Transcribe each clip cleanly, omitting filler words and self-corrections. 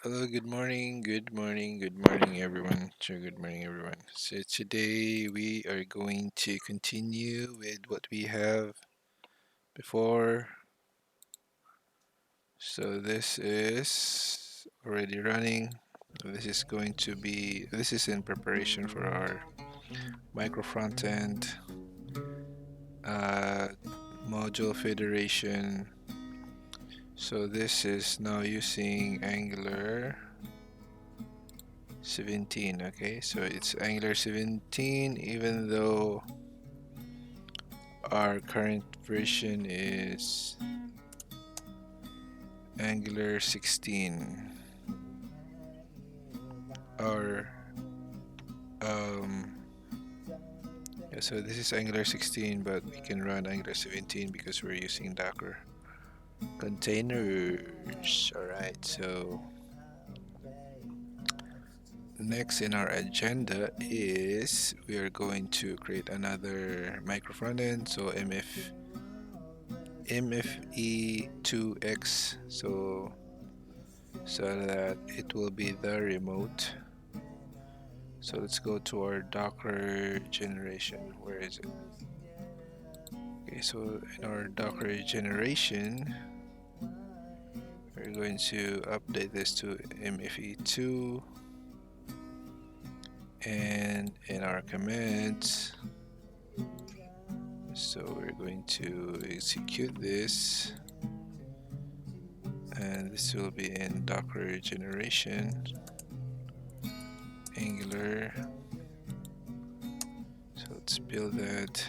Hello, good morning, everyone. Sure, good morning, everyone. So today we are going to continue with what we have before. So this is already running. This is in preparation for our Microfrontend uh, module federation. So this is now using Angular 17. Okay, so it's Angular 17, even though our current version is Angular 16. Our um yeah, so this is Angular 16, but we can run Angular 17 because we're using Docker containers. All right, so next in our agenda is we are going to create another micro frontend. So MFE2X, so that it will be the remote. So let's go to our Docker generation. Where is it? Okay, so in our Docker generation, we're going to update this to MFE2, and in our commands, so we're going to execute this, and this will be in Docker generation Angular. So let's build that.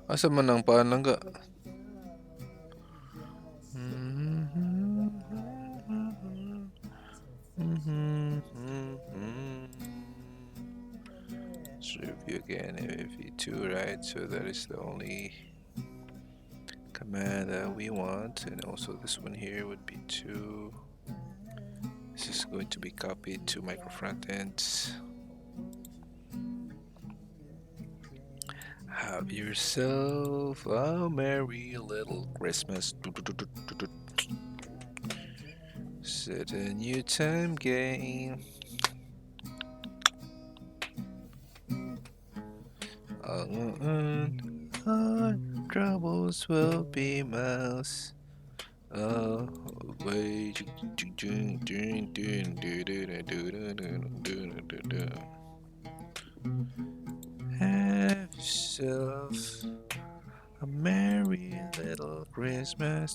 Asa man ang panangga? Let's review again MFE2, right? So that is the only command that we want, and also this one here would be to. This is going to be copied to Microfrontends. Have yourself a merry little Christmas. Set a new time game. Our troubles will be miles away. Have yourself a merry little Christmas.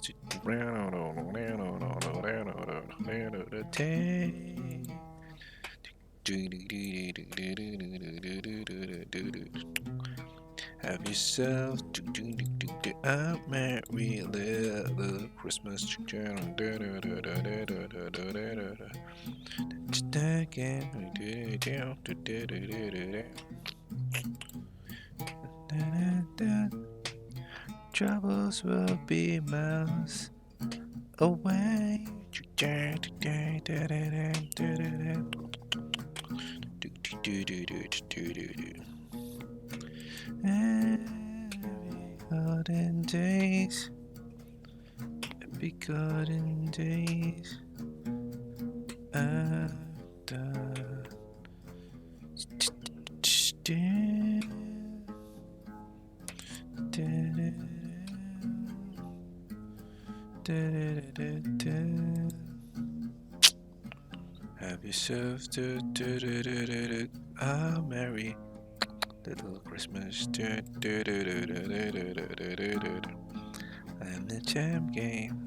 Have yourself a merry little Christmas. Troubles will be miles away. Golden days, happy golden days. Have yourself a merry little Christmas. I'm the champ game.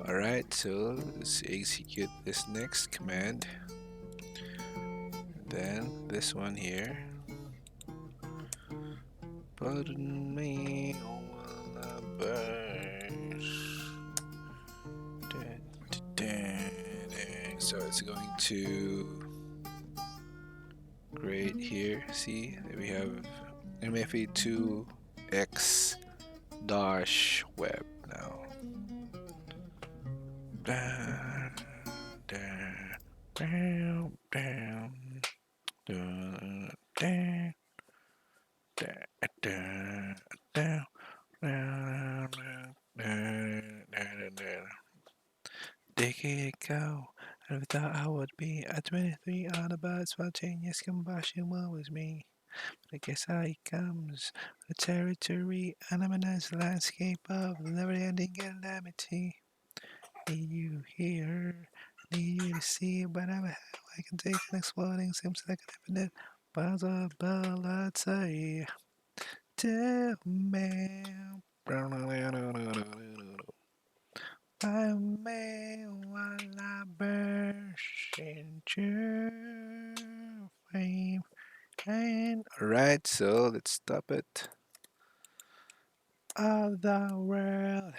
Alright, so let's execute this next command. Then this one here. Pardon me while I burn. So it's going to create here. See, we have MFA2X dash web now. Down, down, down, down, down, down, down, down, down, down. Decade ago, I never thought I would be at 23 on about spontaneous combustion. What was me? But I guess how it comes. The territory, and I'm a nice landscape of never-ending calamity. Need you here, need you to see, but how I can take an exploding seems like an infinite possibility. Tell me. I may while I burst into flame. And alright, so let's stop it. Of the world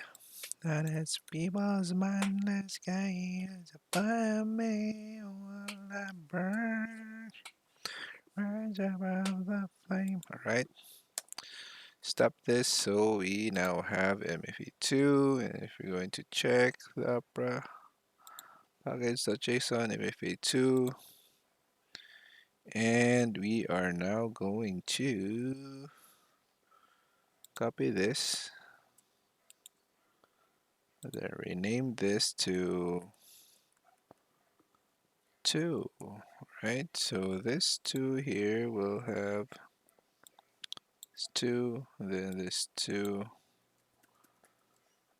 that its people's mindless gaze upon me while I burns above the flame. Alright, stop this. So we now have MFE2, and if we're going to check the Opera package.json MFA2, and we are now going to copy this, then rename this to 2, right? So this 2 here will have this 2, then this 2.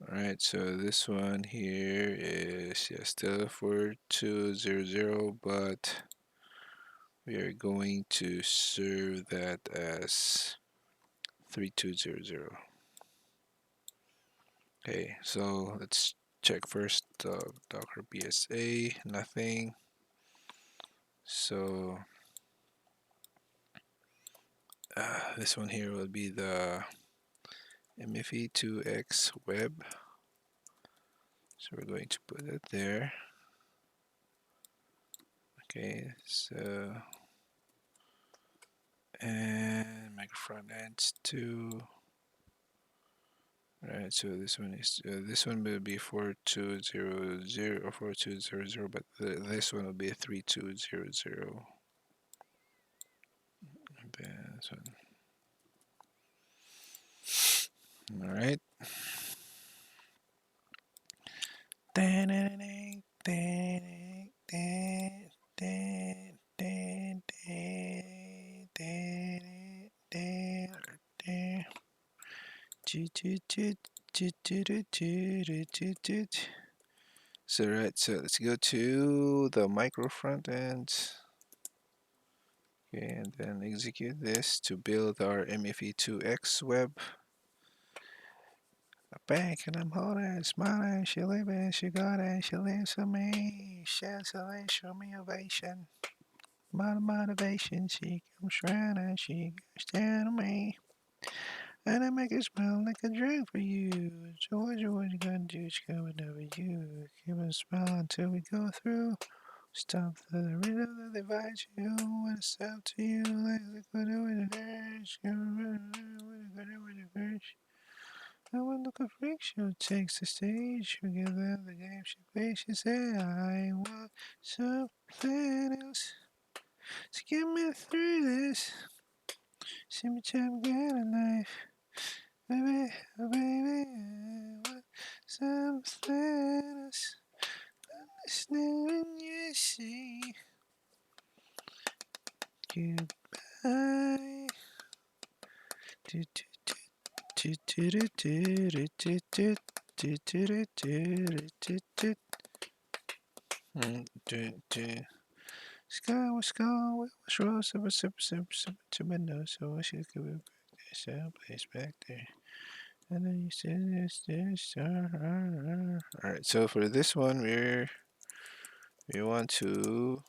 Alright, so this one here is still 4200, but we are going to serve that as 3200. Okay, so let's check first Docker BSA, nothing. So this one here will be the MFE2X web. So we're going to put it there. Okay, so and Microfrontend 2. Right, so this one will be 4200 or 4200, but this one will be 3200. And then this one. All right. So right, so let's go to the micro front end. Okay, and then execute this to build our MFE2X web. Back and I'm holding, smiling, she living, she got it, she lives for me. Sheds a light, show me ovation. My motivation, she comes round and she goes down to me. And I make it smell like a drink for you. So what you gonna do? It's coming over you. Keep a smile until we go through. Stop the rhythm that divides you. When it's up to you, like liquid with the dash. And when the freak show takes the stage, we give them the game she plays. She said, I want something else to get me through this. See me time get a life. Baby, oh baby, I want something else. Listening when you say goodbye. Sky was gone, it was rose, sip to my nose, so I should give it back there, some place back there. And then you say this. All right. So for this one, we want to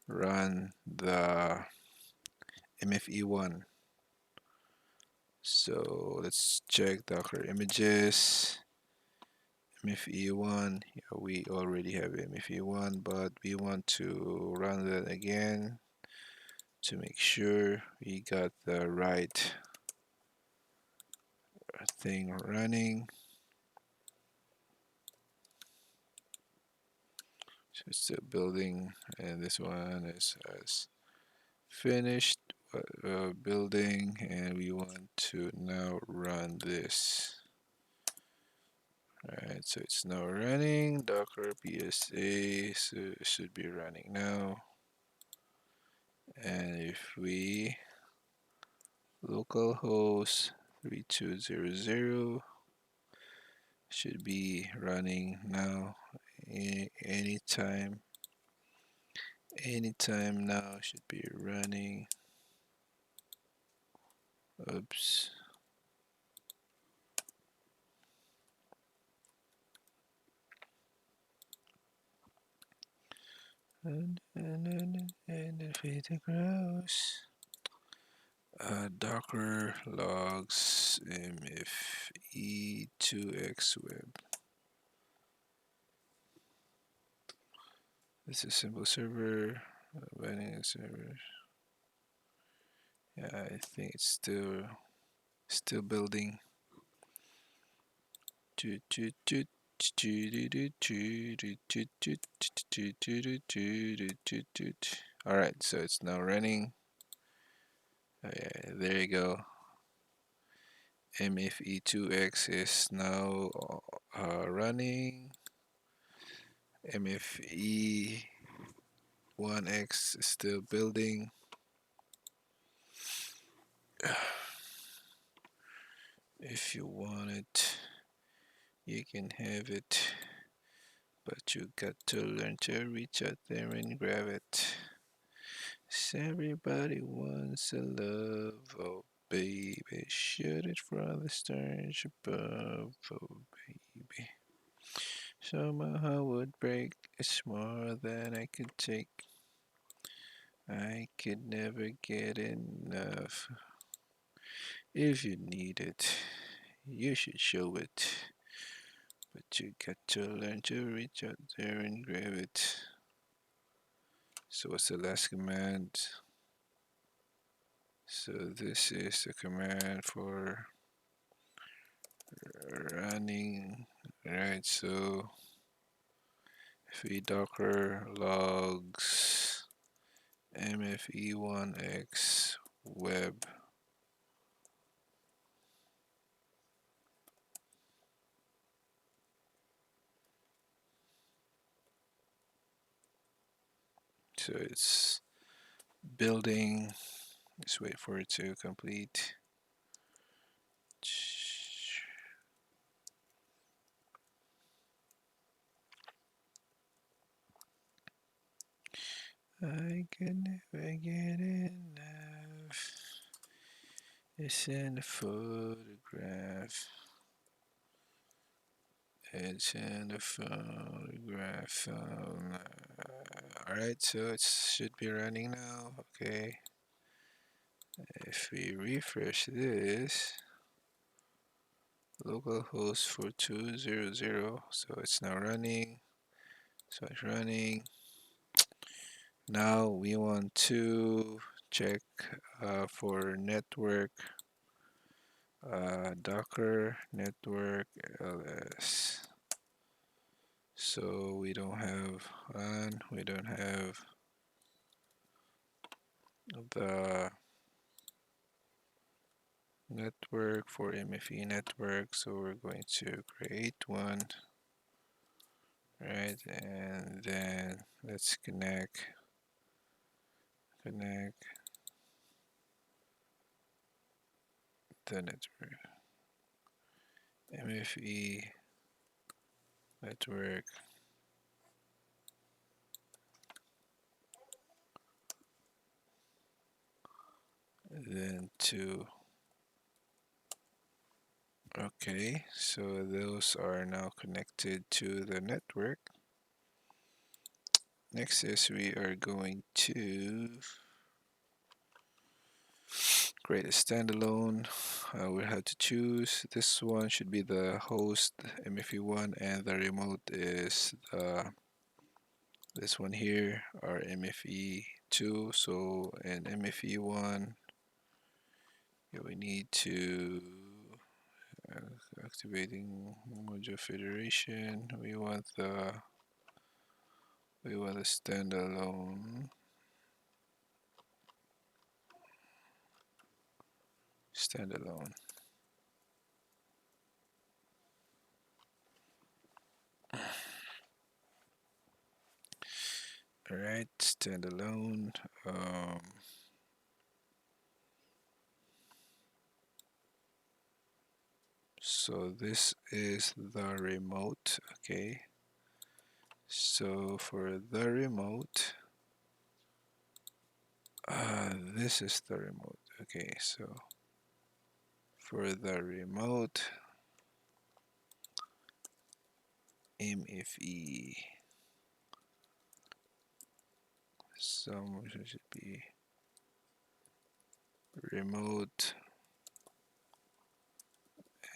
run the MFE1. So let's check Docker images. MFE1. Yeah, we already have MFE1, but we want to run that again to make sure we got the right thing running. So it's still building, and this one is as finished building, and we want to now run this. Alright, so it's now running. Docker PSA, so it should be running now. And if we localhost 3200 should be running now. Anytime now should be running. Oops. And if it grows, Docker logs mfe2x web. This is simple server. Running a server. Yeah, I think it's still building. All right, so it's now running. There you go. MFE2X is now running. MFE1X is still building. If you want it, you can have it, but you got to learn to reach out there and grab it. 'Cause everybody wants a love, oh baby, shoot it from the stars above, oh baby. So my heart would break, it's more than I could take. I could never get enough. If you need it, you should show it. But you got to learn to reach out there and grab it. So what's the last command? So this is the command for running. Right, so if we docker logs mfe1x web, so it's building. Just wait for it to complete. I can never get enough. It's in the photograph. It's in the photograph. Alright, so it should be running now. Okay. If we refresh this, localhost 4200, so it's now running. So it's running. Now we want to check for network, Docker network ls. So we don't have we don't have the network for MFE network, so we're going to create one, right? And then let's connect the network, MFE network, then to Okay, so those are now connected to the network. Next is we are going to create a standalone. We have to choose. This one should be the host MFE1 and the remote is this one here, our MFE2. So in MFE1, we need to activating module federation. We want a standalone. All right, standalone. So this is the remote. Okay. So for the remote, this is the remote. Okay. So for the remote, MFE. Some should be remote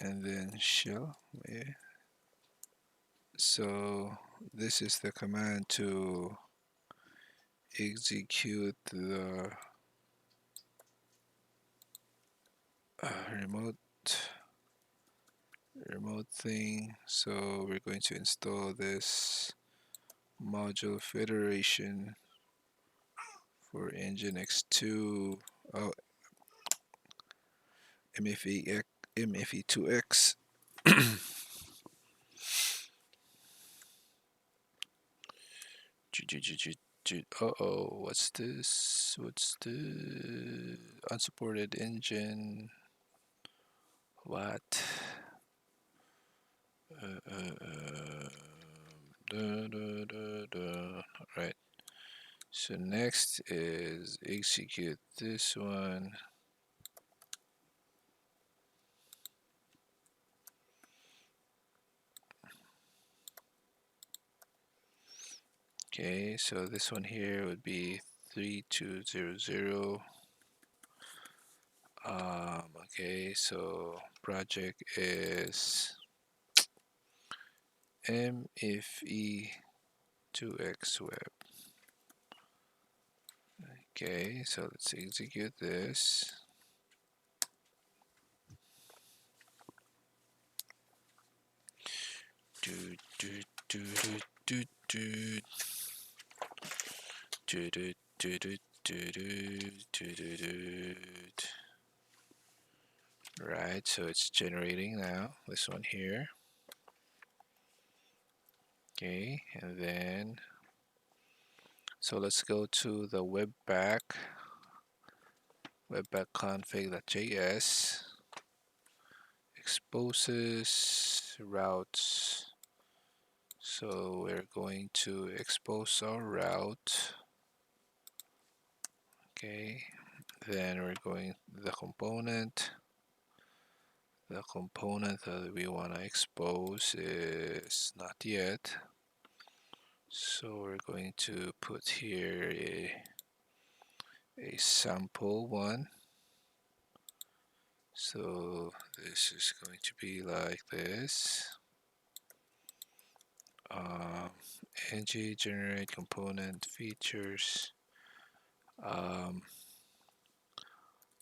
and then shell. Yeah. So this is the command to execute the remote thing. So we're going to install this module federation for Nginx 2, oh, MFE2X. Uh-oh, what's this? What's the unsupported engine? What? All right. So next is execute this one. Okay, so this one here would be 3200. Okay, so project is MFE2X web. Okay, so let's execute this. Do do do do do do do do do do do do do. Right, so it's generating now. This one here. Okay, and then so let's go to the webpack config.js exposes routes. So we're going to expose our route. Okay, then we're going the component. The component that we want to expose is not yet. So we're going to put here a sample one. So this is going to be like this. ng generate component features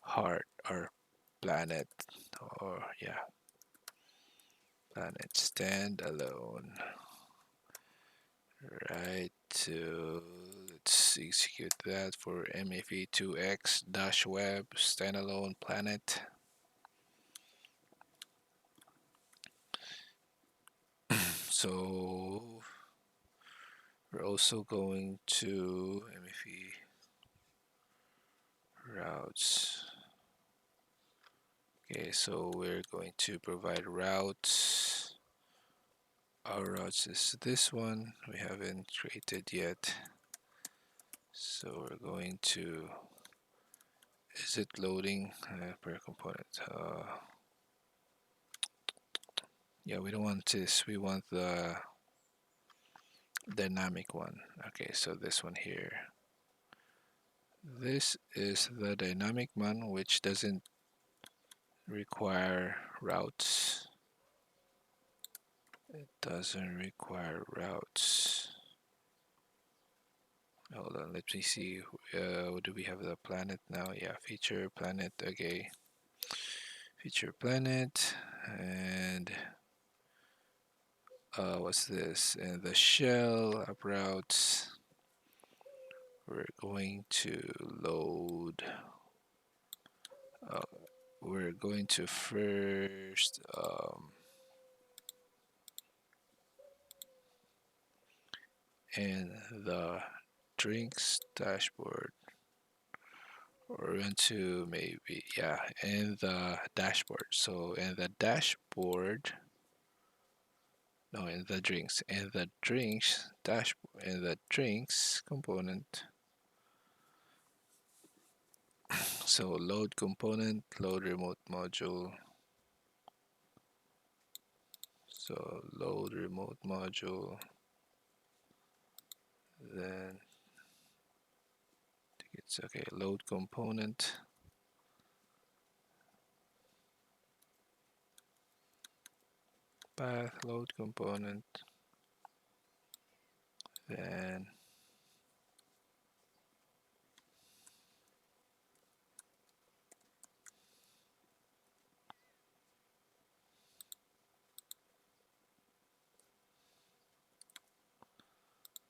heart or planet, or yeah, planet standalone. Right, so let's execute that for MFE2X-web standalone planet. So we're also going to MFE routes. Okay, so we're going to provide routes. Our routes is this one. We haven't created yet. So we're going to, is it loading per component? Yeah, we don't want this. We want the dynamic one. Okay, so this one here. This is the dynamic one, which doesn't require routes. It doesn't require routes. Hold on, let me see. Do we have the planet now? Yeah, feature planet. Okay, feature planet, and what's this? And the shell app routes. We're going to load. Uh, we're going to first in the drinks dashboard. We're going to maybe, yeah, in the dashboard. So in the dashboard, no, in the drinks dashboard, in the drinks component. So load component, load remote module. So load remote module, then it's okay, load component. Path load component, then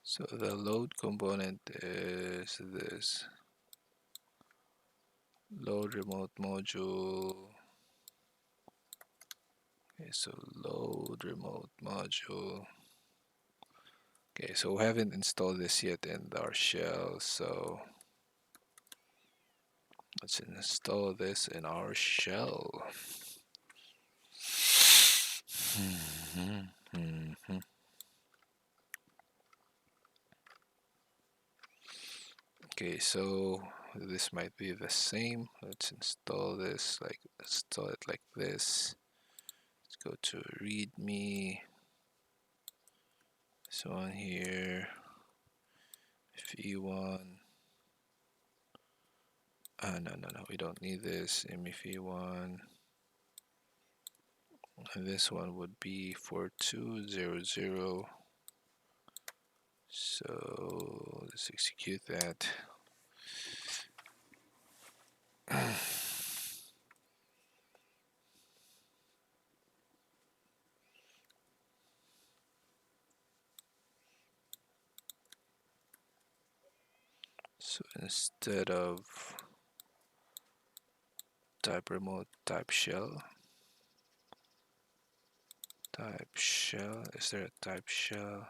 so the load component is this load remote module. Okay, so load remote module. Okay, so we haven't installed this yet in our shell, so let's install this in our shell. Okay, so this might be the same. Let's install this, like install it like this. Let's go to readme. This one here, v1. No, we don't need this. MFE1. And this one would be 4200. So let's execute that. So instead of type remote, type shell. Type shell. Is there a type shell?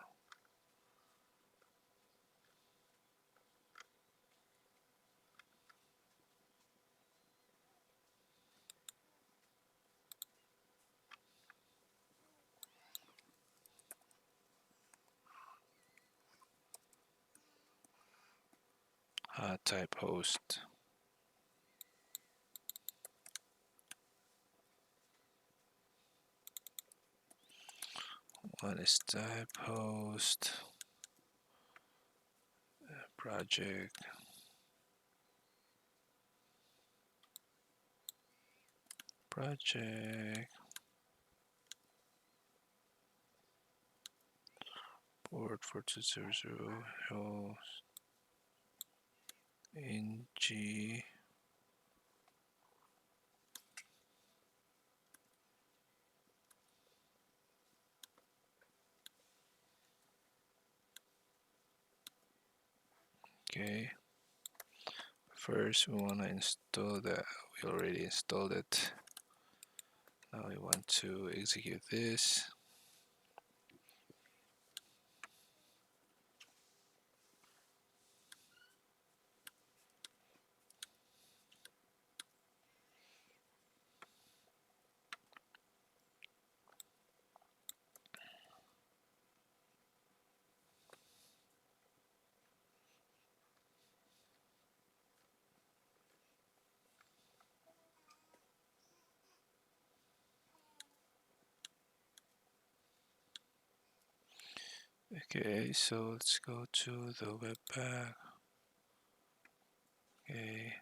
Type host. One is type host. Project. Project. Port 4200. Host. ng. Okay. First, we want to install that. We already installed it. Now we want to execute this. Okay, so let's go to the webpack. Okay.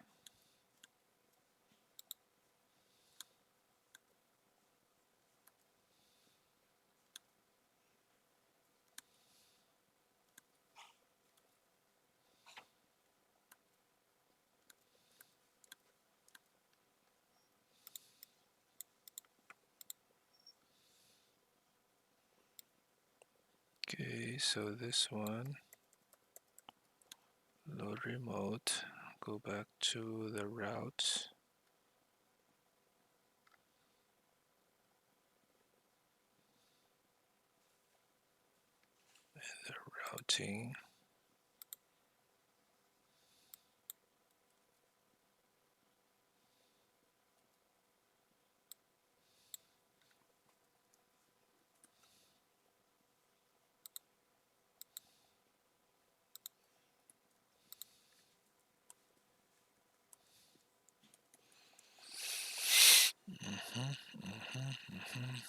Okay, so this one, load remote, go back to the routes, the routing. Mhm, mhm, mhm.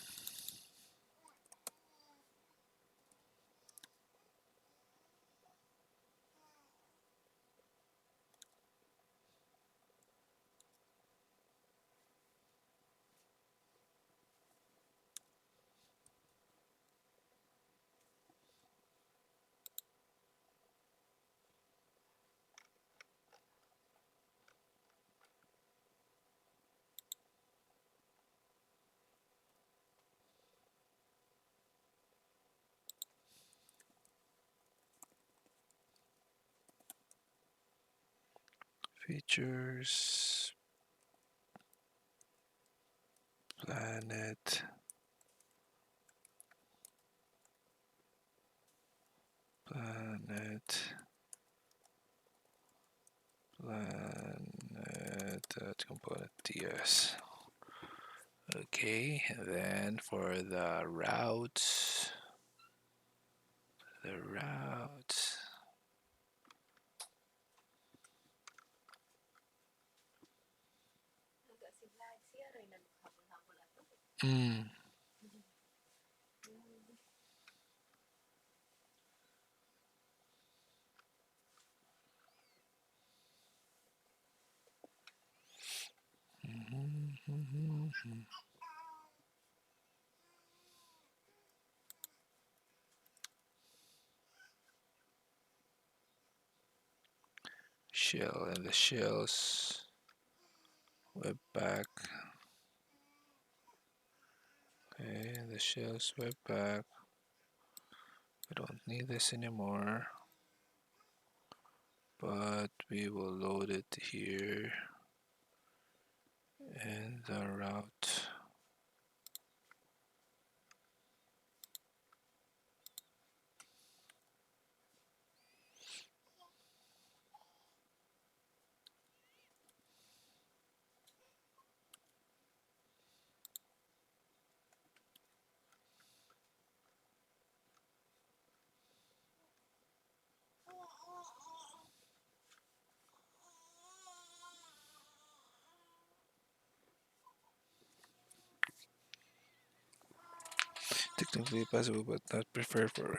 Features, planet, planet, planet, component ts. Okay, and then for the routes, the routes. Mm. Mhm, mhm, mhm. Shell and the shells, webpack. Okay, the shells webpack. We don't need this anymore, but we will load it here in the route. Technically possible, but not preferred for.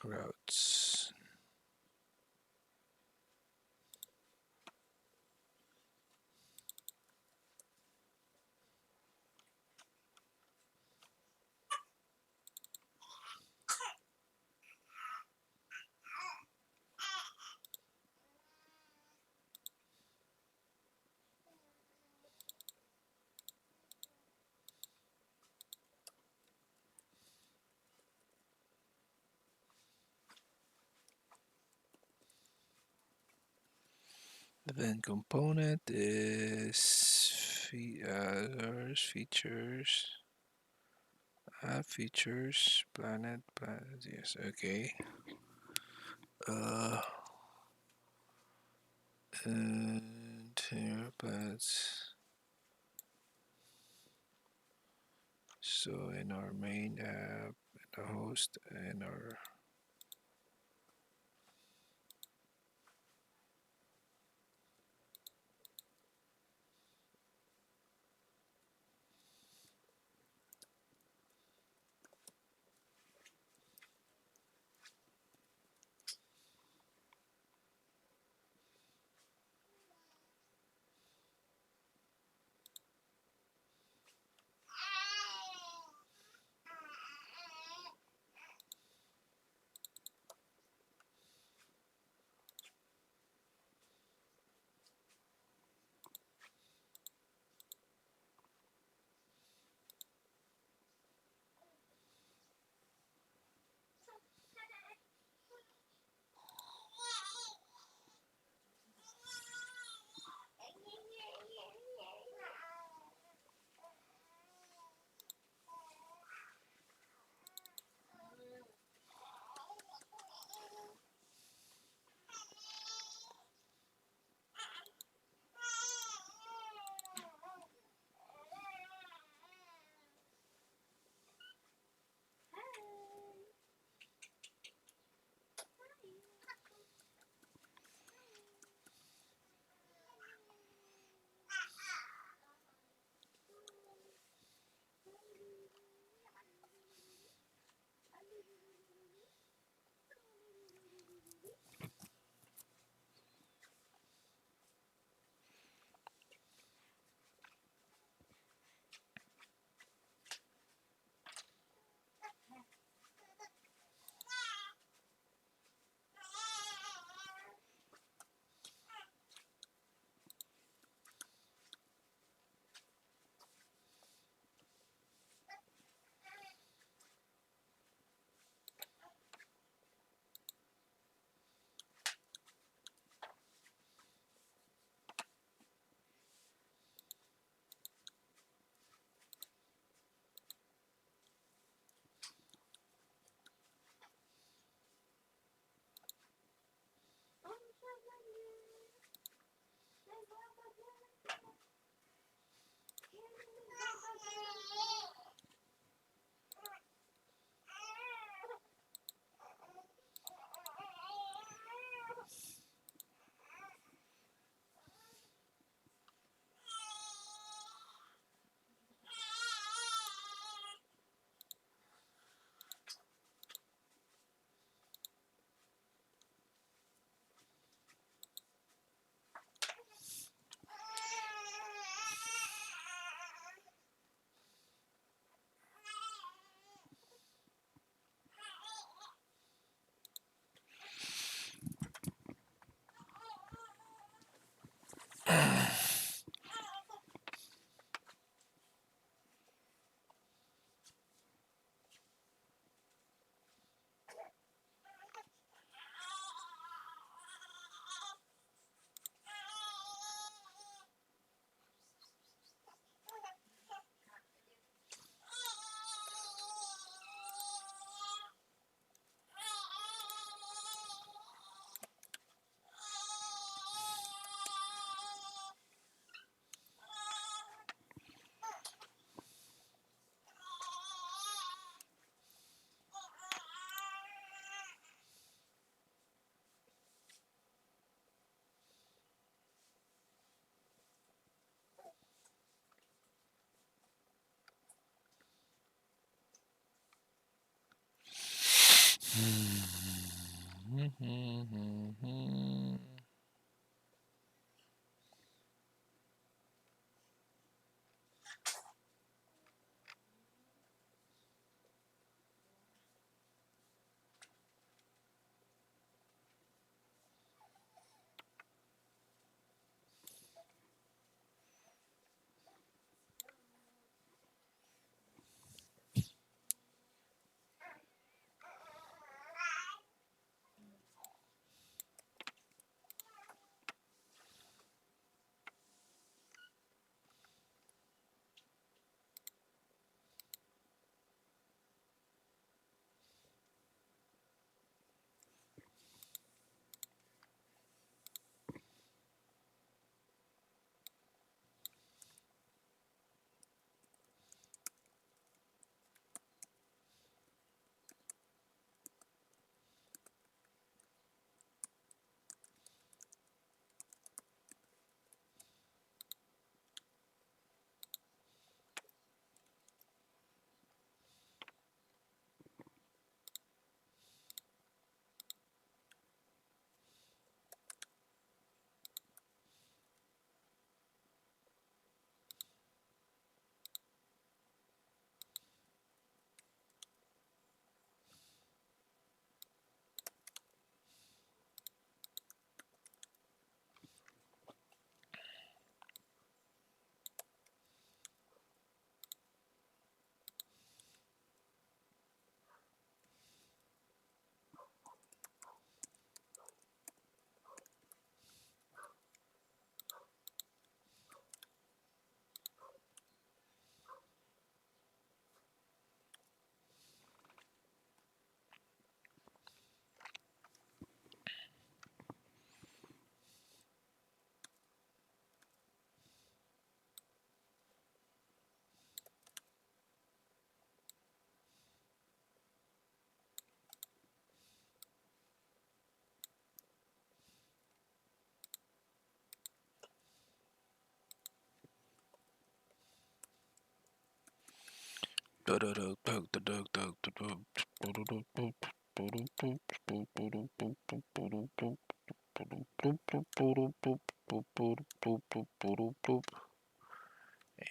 Routes. The event component is there's features. Features, planet, yes, okay. Uh, and here, planets. So in our main app, the host, and our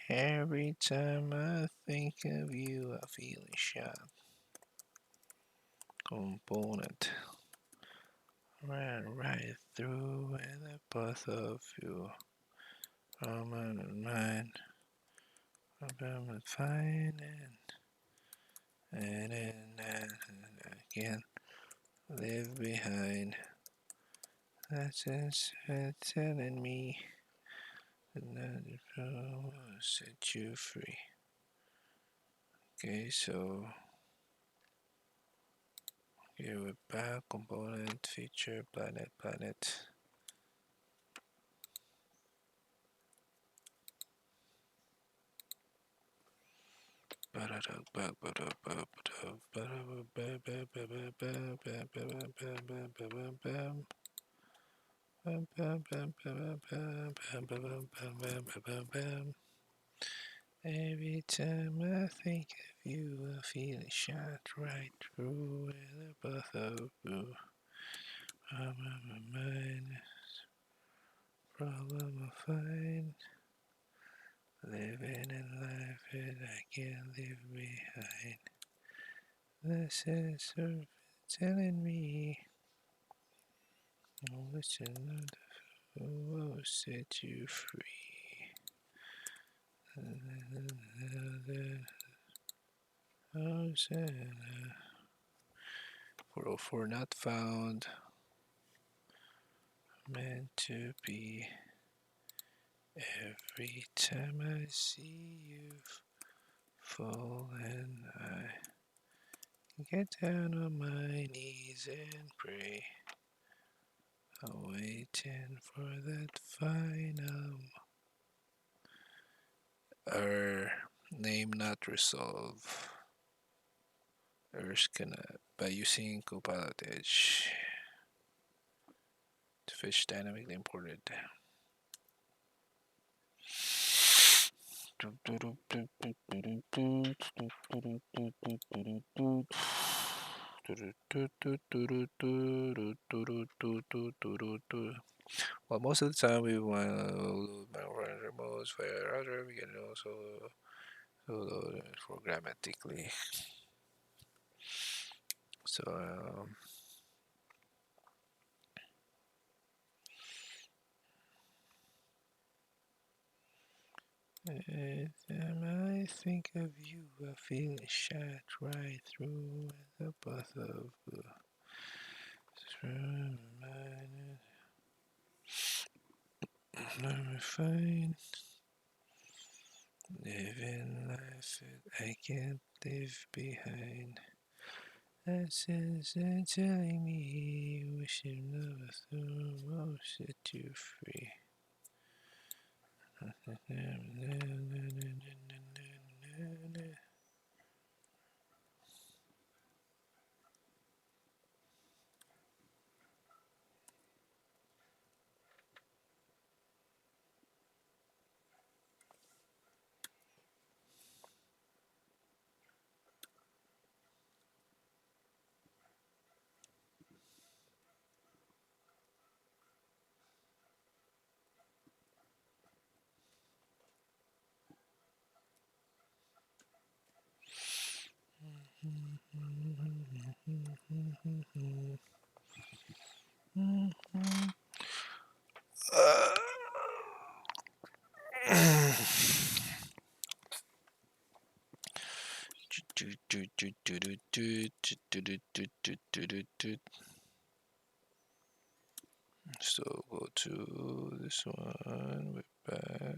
Every time I think of you, I feel a shot. Component ran right through with the path of you. Roman and mine, I'm fine and again leave behind. That's just telling me that will set you free. Okay, so here we're back. Component feature planet. Every time I think of you, I feel a shot right through with the path of you. My mind, problem I find. Living in life that I can't leave behind. The sense of telling me, oh, listen, will set you free. Hosanna. 404 not found. Meant to be. Every time I see you falling, I get down on my knees and pray. I'm waiting for that final error name not resolve. Errors cannot by using Copilot Edge to fetch dynamically imported. Well, most of the time we want to load Microfrontend modes via router. We can also load it programmatically. So every time I think of you, I feel a shot right through the path of I'm fine, living life that I can't leave behind. That sense telling me we should never throw set you free. So go to this one, we're back.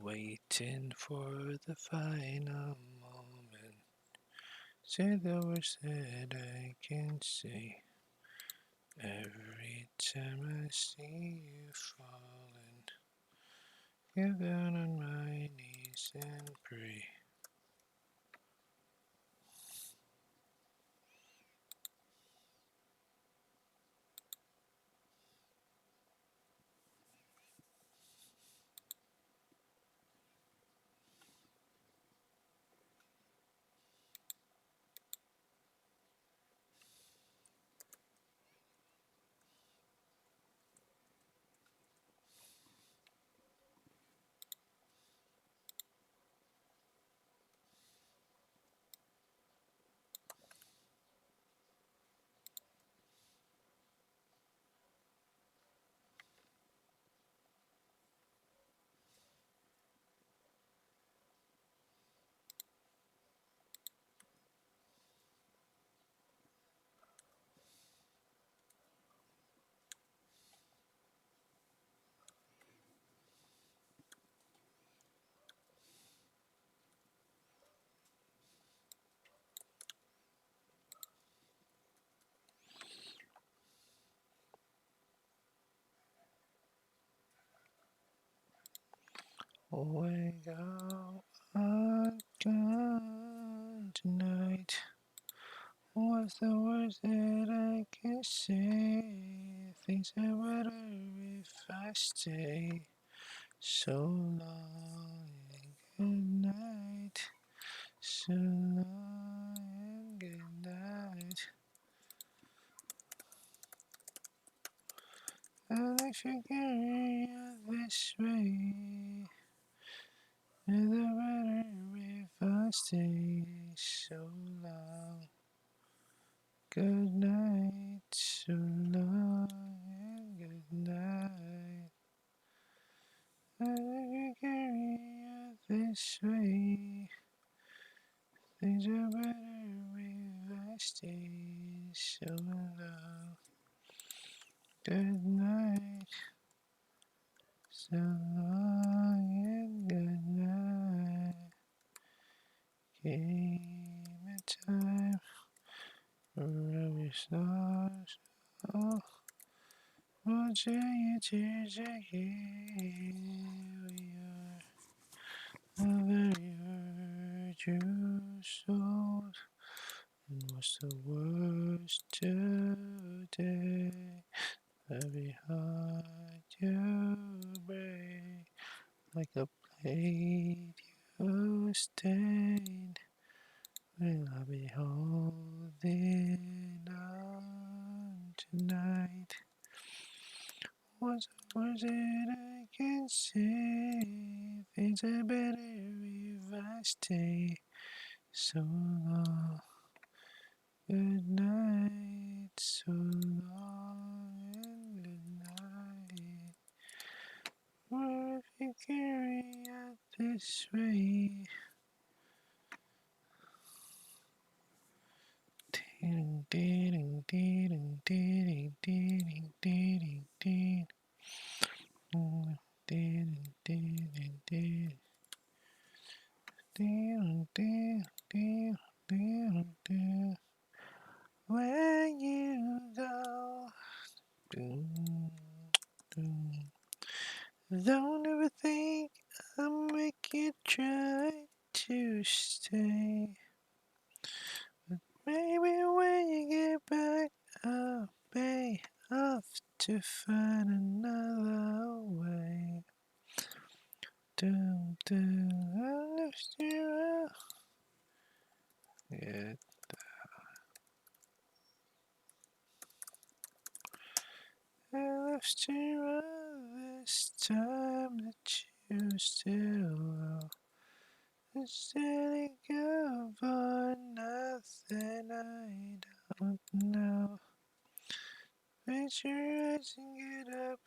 Waiting for the final moment. Say the words that I can say. Every time I see you falling, get down on my knees and pray. Wake up, I'm gone tonight. What's the worst that I can say? Things are better if I stay. So long and good night. So long and good night. And if you carry on this way, it's better if I stay. So long. Good night, so long and good night. And if you carry on this way, things are better if I stay. So long, good night, so long and good night. Came a time for every stars. Oh, watching your tears again. We are a very virtuous soul. And what's the worst today? Every heart you break, like a blade you stain. Will I be holding on tonight? What's the worst that I can say? Things are better if I stay. So long, good night. So long and good night. What if you carry out this way? Ding, ding, ding, ding, ding, ding, ding, ding, ding, ding, ding. When you go, don't ever think I'll make you try to stay. But maybe when you get back, I'll pay off to find another way. I left you out. Yeah. I left you out this time that you still standing up for nothing I don't know. Raise your eyes and get up,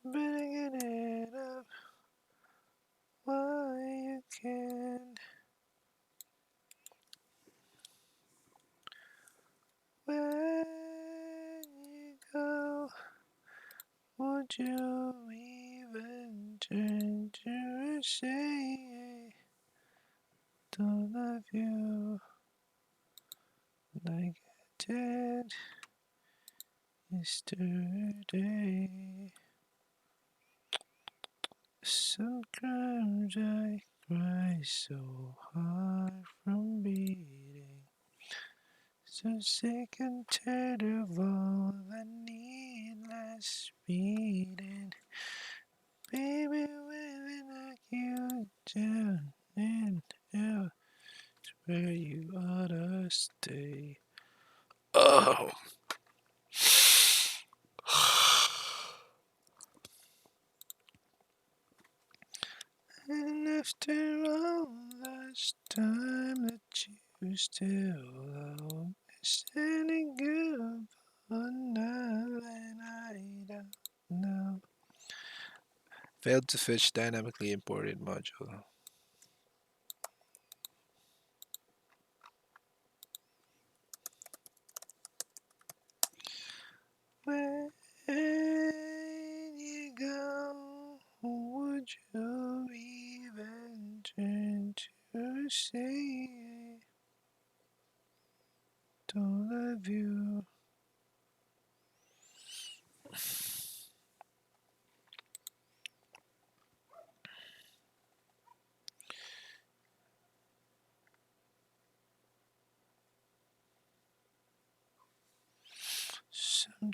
better get it up while you can. When you go, would you even turn to say, don't love you like I did yesterday? Sometimes I cry so hard from beating, so sick and tired of all the needless beating. Baby, when they knock you down and out, it's where you ought to stay. Oh. And after all this time that you still owe me, standing good for nothing I don't know. Failed to fetch dynamically imported module. Where you go, would you even turn to say, don't love you?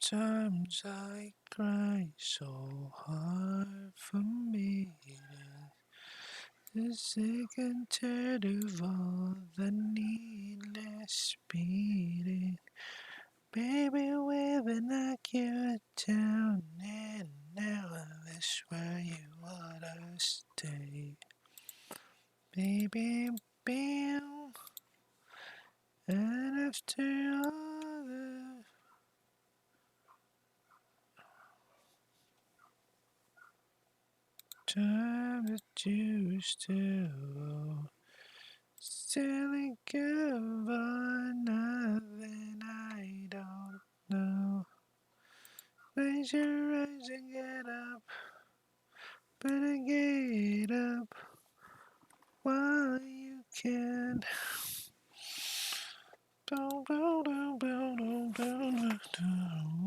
Sometimes I cry so hard from beating, sick and tired of all the needless beating. Baby, where knock you down, and now that's where you ought to stay. Baby, bam, and after all the time that you still give on nothing I don't know. Raise your eyes and get up, better get up while you can.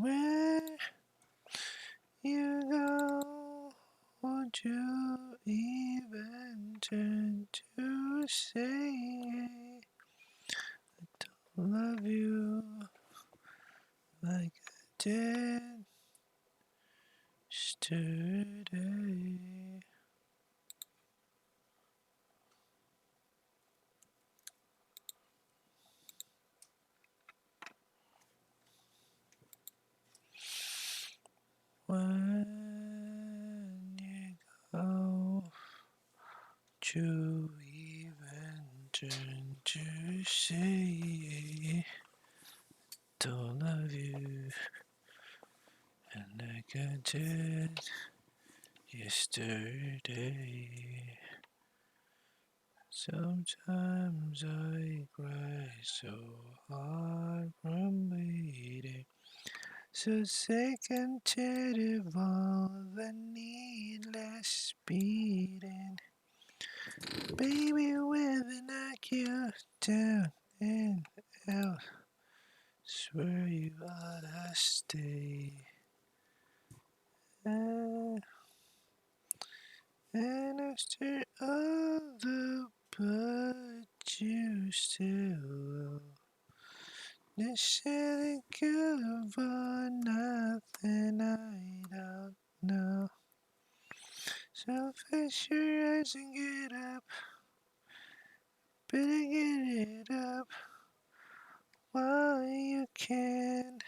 Where you go, would you even turn to say I love you like I did yesterday? When you go, would you even turn to say don't love you and like I did yesterday? Sometimes I cry so hard from bleeding, so sick and tired of all the needless beating. Baby, where they knock you down and out, swear you ought to stay. And after all the blood you still this silly good for nothing I don't know. So face your eyes and get up, better get it up while you can.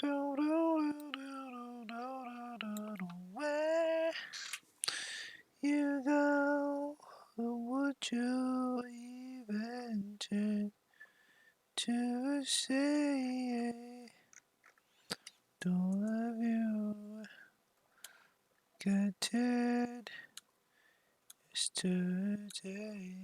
Where you go, would you even turn to say don't love you? Got it yesterday.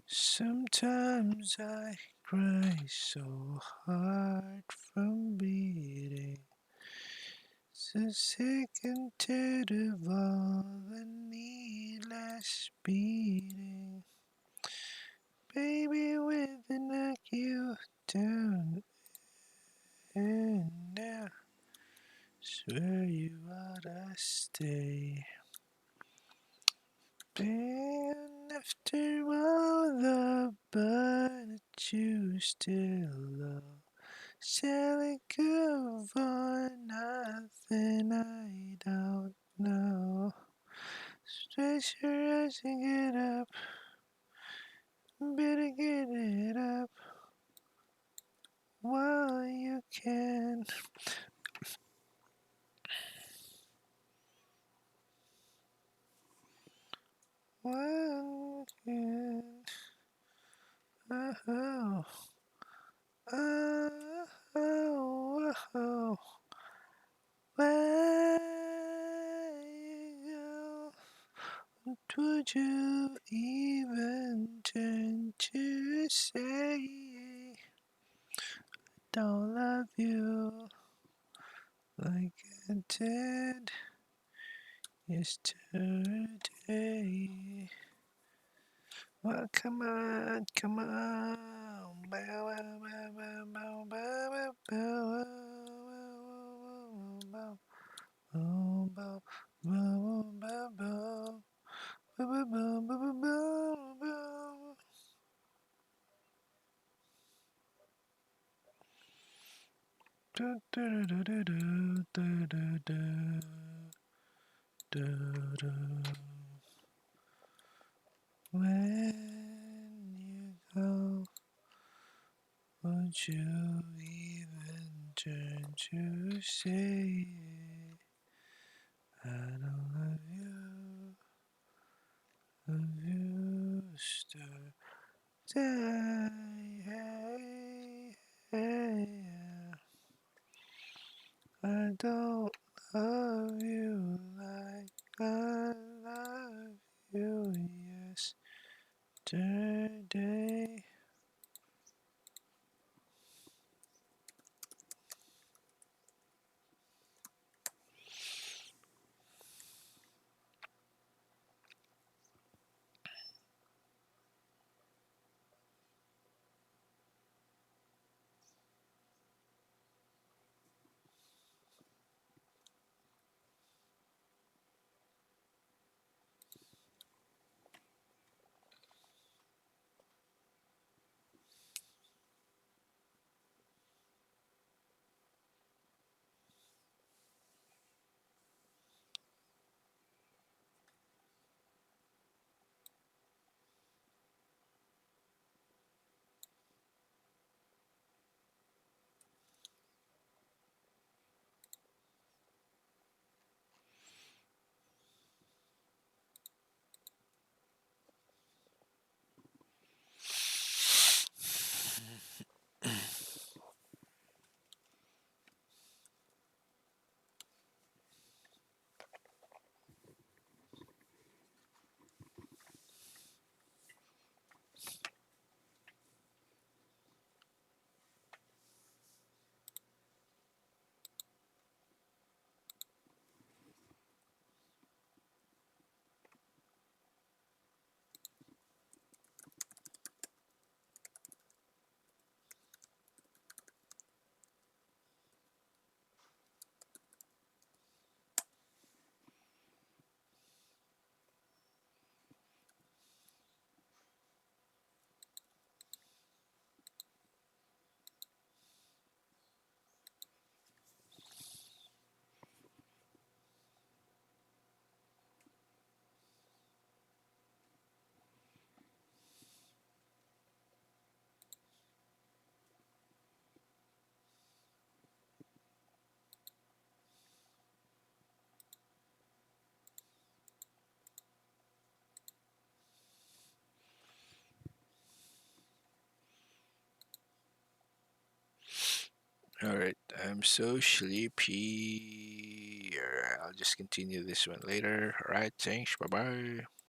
Sometimes I cry so hard from bleeding, so sick and tired of all the needless beating. Baby, when they knock you down and now swear you ought to stay. And after all the blood that you still love, selling good for nothing I don't know. Stretch your eyes and get up, better get it up while you can. While you can. Oh, oh, oh, oh. Where you go, would you even turn to say don't love you like I did yesterday? Well, come on, come on. Bow, bow, bow, bow, bow, bow, bow, bow, bow, bow, bow, bow, bow, bow, bow, bow, bow, bow, bow, When you go, would you even turn to say I don't love you, star? Hey, hey, hey, I don't love you like I love you yesterday. Alright, I'm so sleepy. I'll just continue this one later. Alright, thanks. Bye bye.